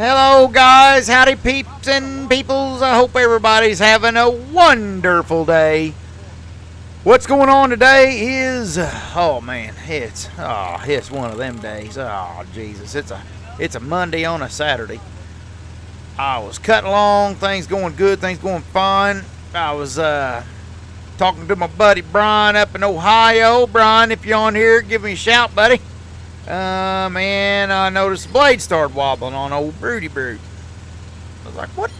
Hello, guys. Howdy, peeps and peoples. I hope everybody's having a wonderful day. What's going on today is, oh man, it's one of them days. Oh Jesus, it's a Monday on a Saturday. I was cutting along, things going good, things going fine. I was talking to my buddy Brian up in Ohio. Brian, if you're on here, give me a shout, buddy. Man, I noticed the blade started wobbling on old Brute. I was like, what?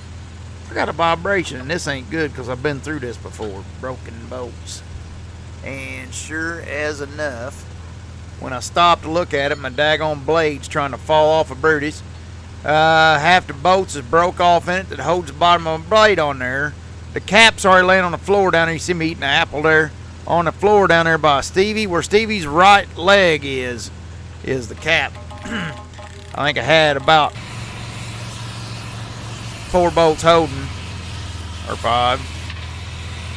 I got a vibration, and this ain't good because I've been through this before. Broken bolts. And sure as enough, when I stopped to look at it, my daggone blade's trying to fall off of Brutus. Half the bolts is broke off in it that holds the bottom of my blade on there. The cap's already laying on the floor down there. You see me eating an apple there on the floor down there by Stevie, where Stevie's right leg is the cap. I think I had about 4 bolts holding, or 5,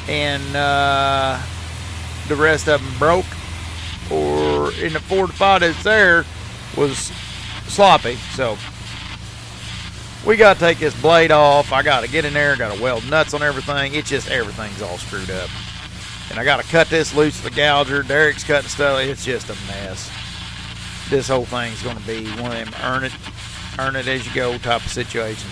and the rest of them broke, or in the 4 to 5 that's there was sloppy. So we got to take this blade off. I got to get in there, got to weld nuts on everything. It's just everything's all screwed up, and I got to cut this loose with the gouger. Derek's cutting stuff. It's just a mess. This whole thing's going to be one of them earn it as you go type of situations.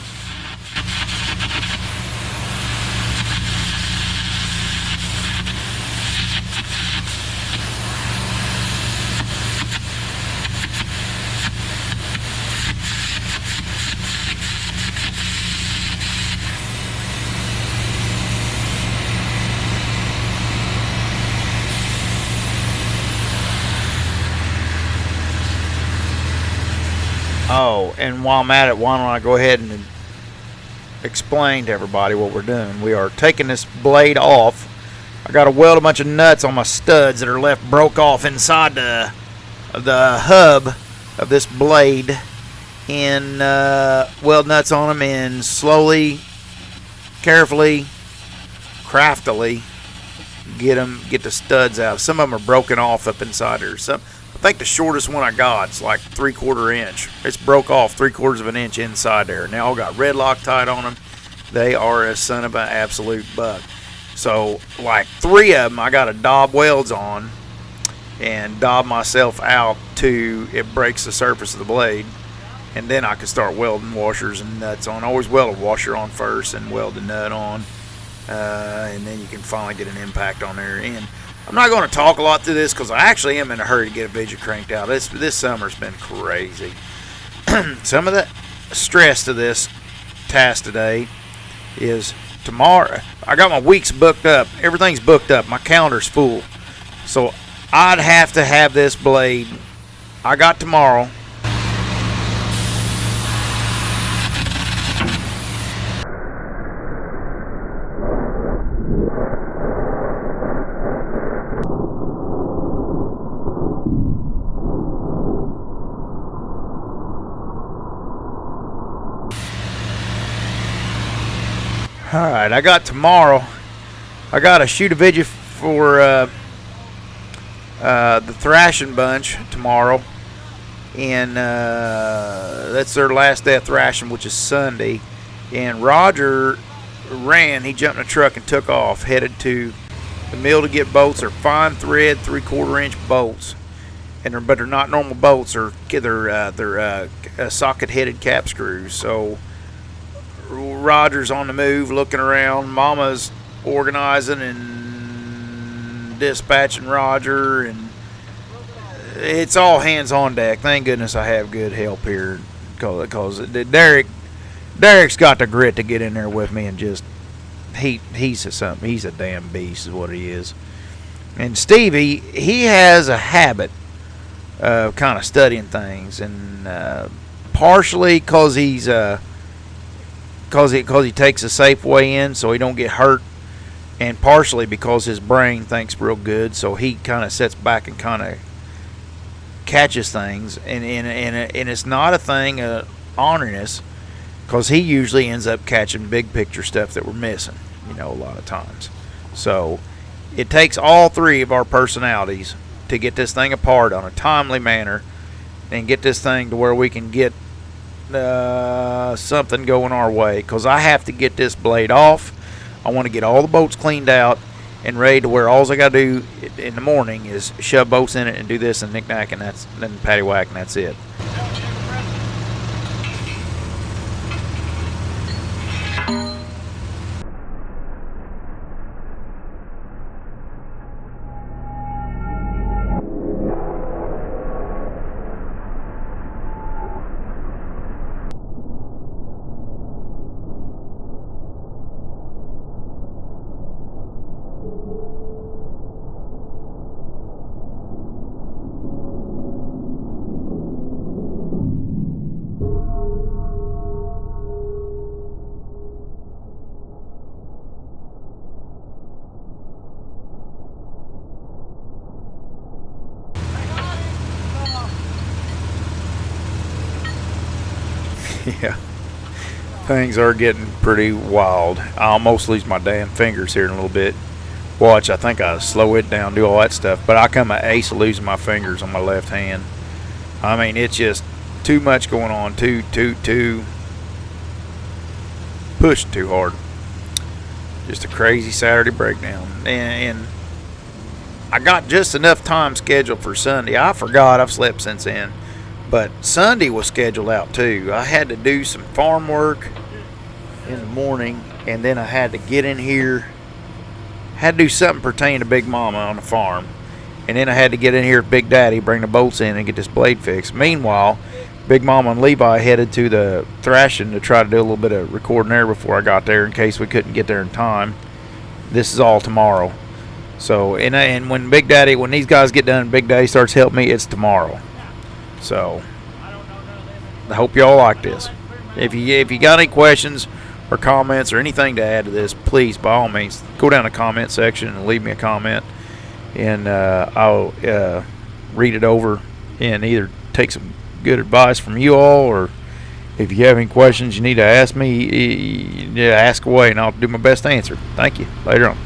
Oh, and while I'm at it, why don't I go ahead and explain to everybody what we're doing. We are taking this blade off. I got to weld a bunch of nuts on my studs that are left broke off inside the hub of this blade, and weld nuts on them, and slowly, carefully, craftily get the studs out. Some of them are broken off up inside there. I think the shortest one I got is like 3/4 inch. It's broke off 3/4 of an inch inside there. And they all got red Loctite on them. They are a son of an absolute buck. So like 3 of them I got to daub welds on and daub myself out to it breaks the surface of the blade. And then I can start welding washers and nuts on. I always weld a washer on first and weld the nut on. And then you can finally get an impact on there. And I'm not going to talk a lot through this because I actually am in a hurry to get a video cranked out. This summer's been crazy. Some of the stress to this task today is tomorrow. I got my weeks booked up. Everything's booked up. My calendar's full. So I'd have to have this blade. I got tomorrow. Alright, I got tomorrow. I got to shoot a video for the thrashing bunch tomorrow. And that's their last day of thrashing, which is Sunday. And Roger ran. He jumped in a truck and took off, headed to the mill to get bolts. They're fine thread, 3/4 inch bolts. But they're not normal bolts. They're socket-headed cap screws. So Roger's on the move, looking around. Mama's organizing and dispatching Roger, and it's all hands on deck. Thank goodness I have good help here, because Derek's got the grit to get in there with me and just he's a damn beast is what he is. And Stevie, he has a habit of kind of studying things, and partially because he takes a safe way in so he don't get hurt, and partially because his brain thinks real good, so he kind of sits back and kind of catches things, and it's not a thing of honoriness, because he usually ends up catching big picture stuff that we're missing, a lot of times. So it takes all 3 of our personalities to get this thing apart on a timely manner and get this thing to where we can get something going our way, because I have to get this blade off. I want to get all the bolts cleaned out and ready to where all I got to do in the morning is shove bolts in it and do this and knick-knack, and that's then patty whack, and that's it. Yeah, things are getting pretty wild. I almost lose my damn fingers here in a little bit. Watch, I think I slow it down, do all that stuff, but I come an ace of losing my fingers on my left hand. I mean, it's just too much going on, too pushed too hard. Just a crazy Saturday breakdown, and I got just enough time scheduled for Sunday. I forgot, I've slept since then. But Sunday was scheduled out too. I had to do some farm work in the morning, and then I had to get in here. Had to do something pertaining to Big Mama on the farm. And then I had to get in here with Big Daddy, bring the bolts in, and get this blade fixed. Meanwhile, Big Mama and Levi headed to the thrashing to try to do a little bit of recording there before I got there in case we couldn't get there in time. This is all tomorrow. So, and when these guys get done and Big Daddy starts helping me, it's tomorrow. So, I hope y'all like this. If you got any questions or comments or anything to add to this, please, by all means, go down to the comment section and leave me a comment, and I'll read it over and either take some good advice from you all, or if you have any questions you need to ask me, ask away, and I'll do my best to answer. Thank you. Later on.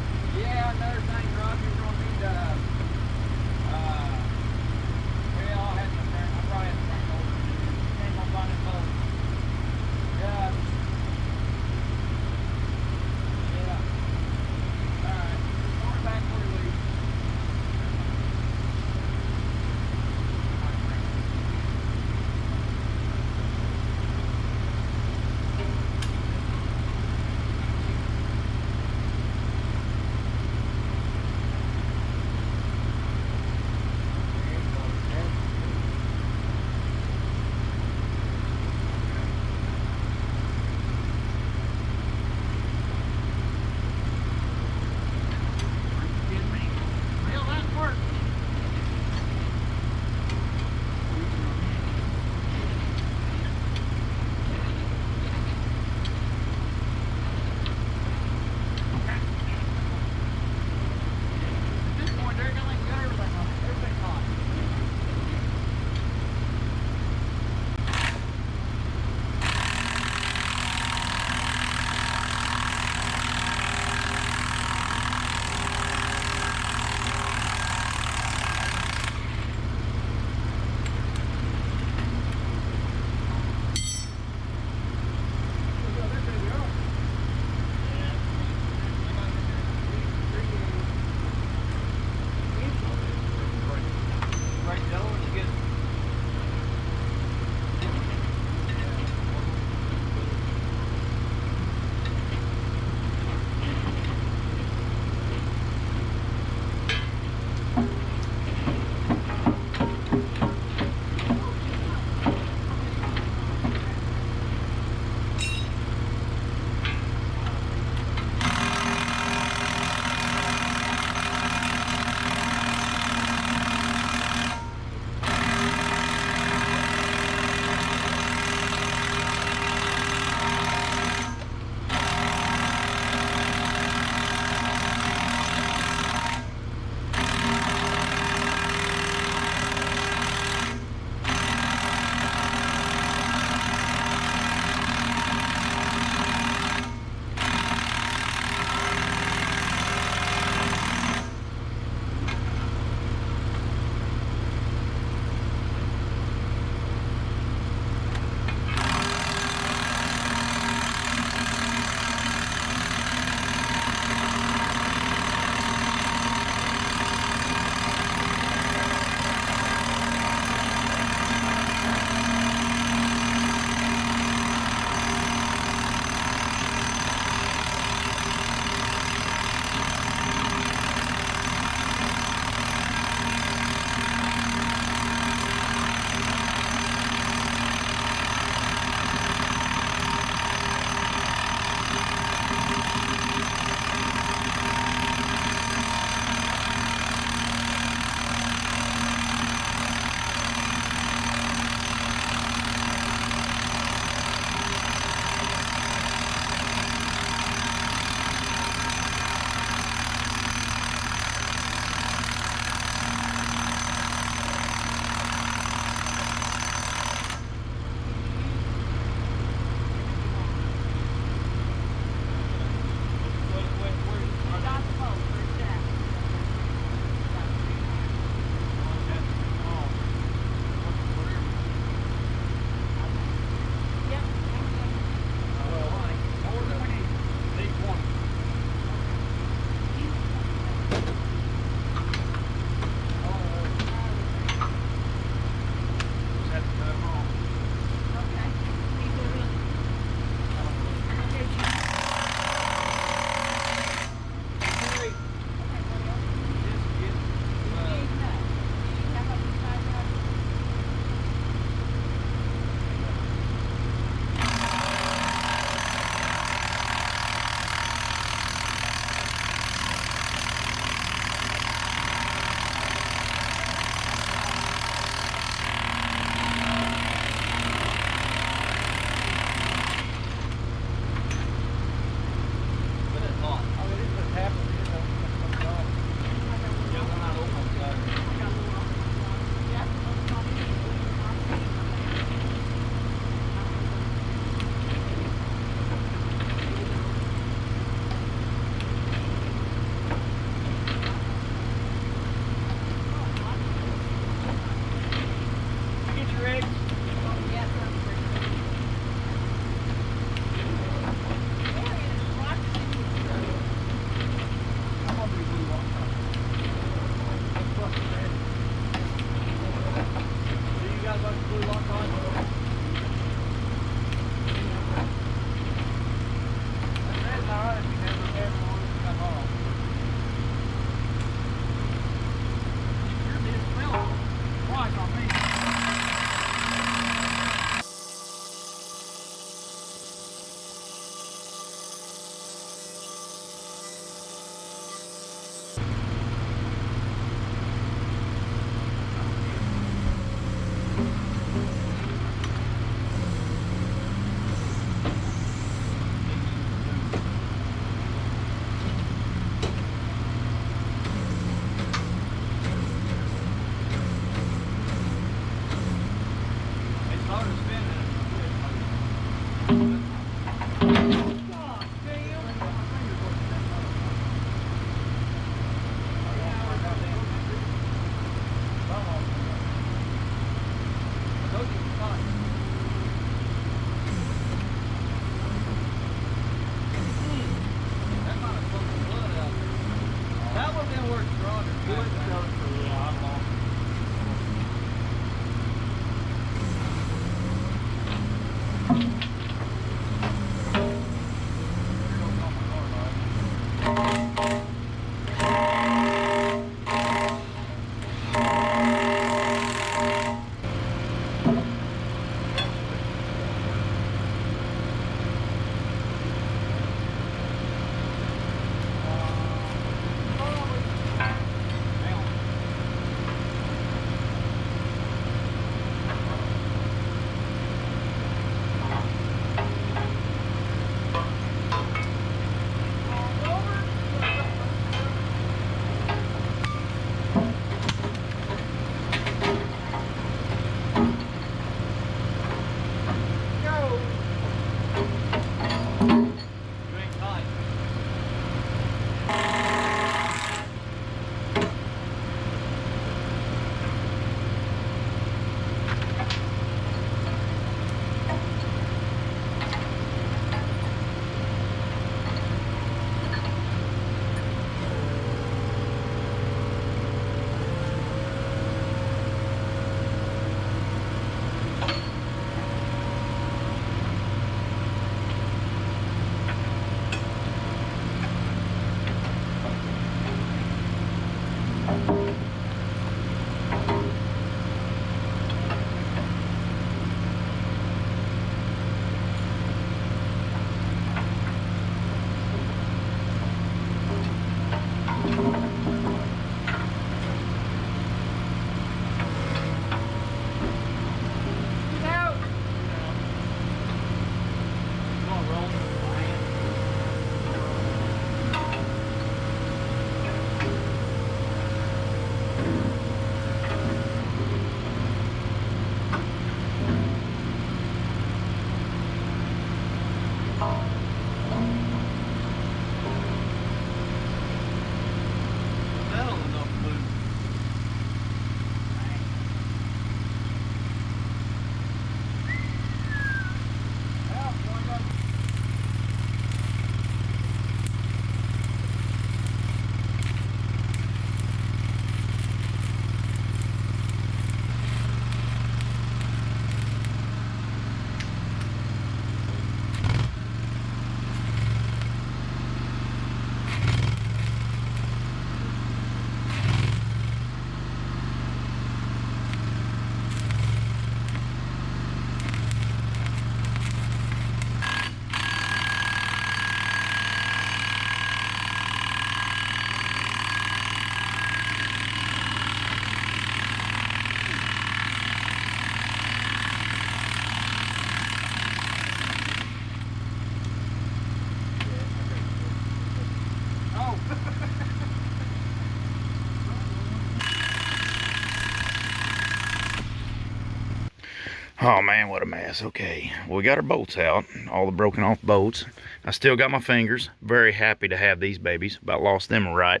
Oh man, what a mess. Okay, well, we got our bolts out, all the broken off bolts. I still got my fingers. Very happy to have these babies. About lost them right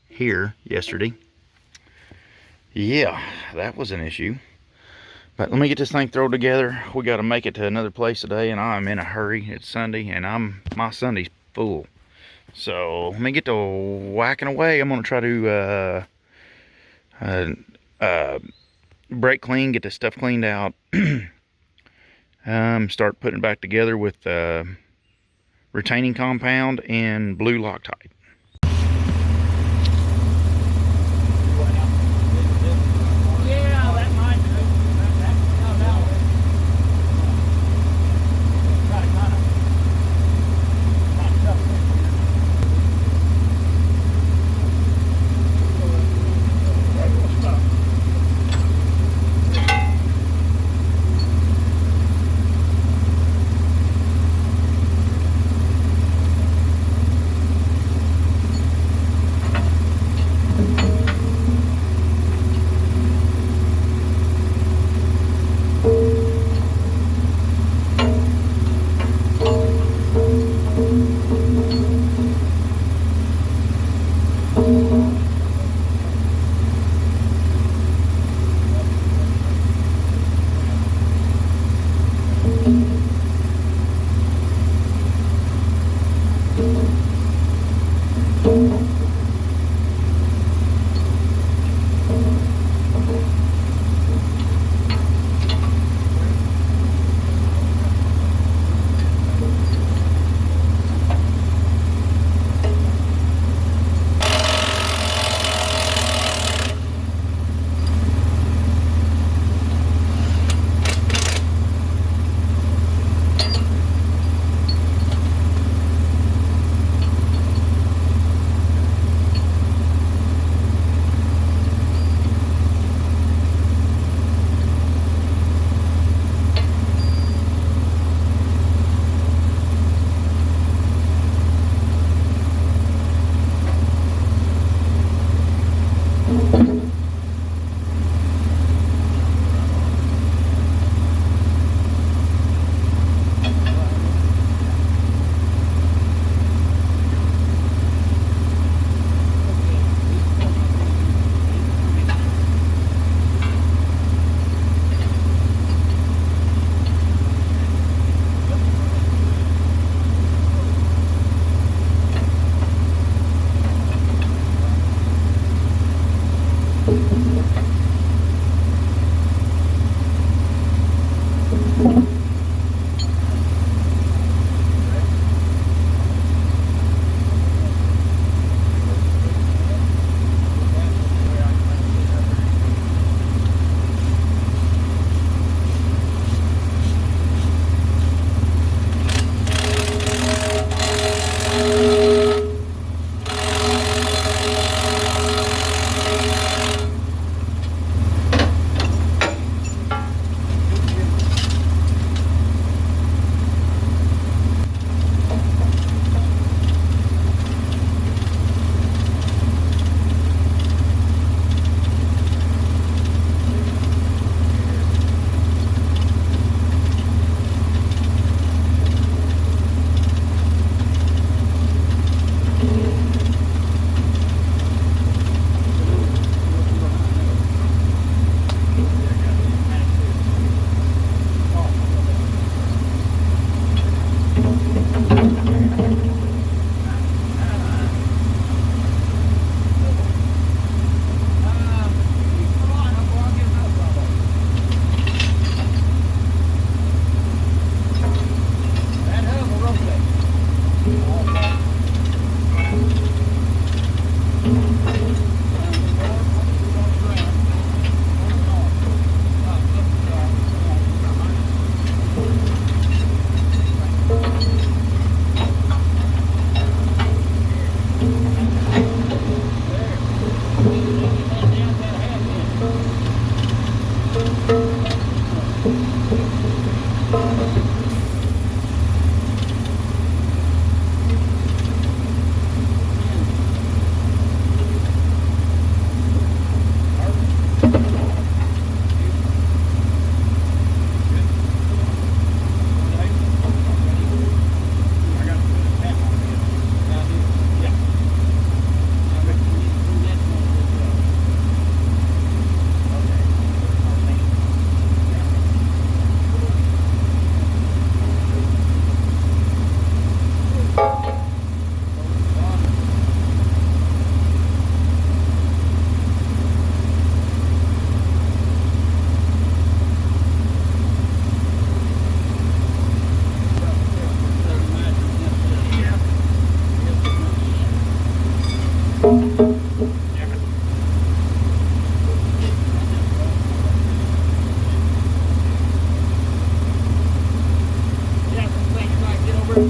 here yesterday. Yeah, that was an issue. But let me get this thing thrown together. We got to make it to another place today, and I'm in a hurry. It's Sunday, and my Sunday's full. So let me get to whacking away. I'm gonna try to brake clean, get this stuff cleaned out. Start putting it back together with retaining compound and blue Loctite.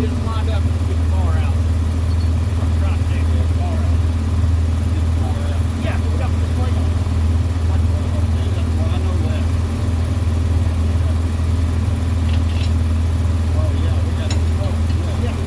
Just lined up and get the bar out. I'm trying to take this bar out. Get the bar out. Yeah, we got the plate on. I know that. Oh yeah, we got the smoke. Yeah.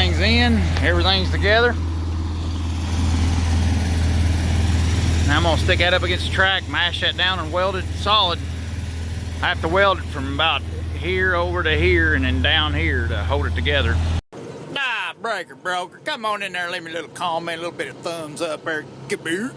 Everything's in, everything's together. Now I'm gonna stick that up against the track, mash that down and weld it solid. I have to weld it from about here over to here and then down here to hold it together. Ah, breaker broker, come on in there, leave me a little comment, a little bit of thumbs up there. Kaboot.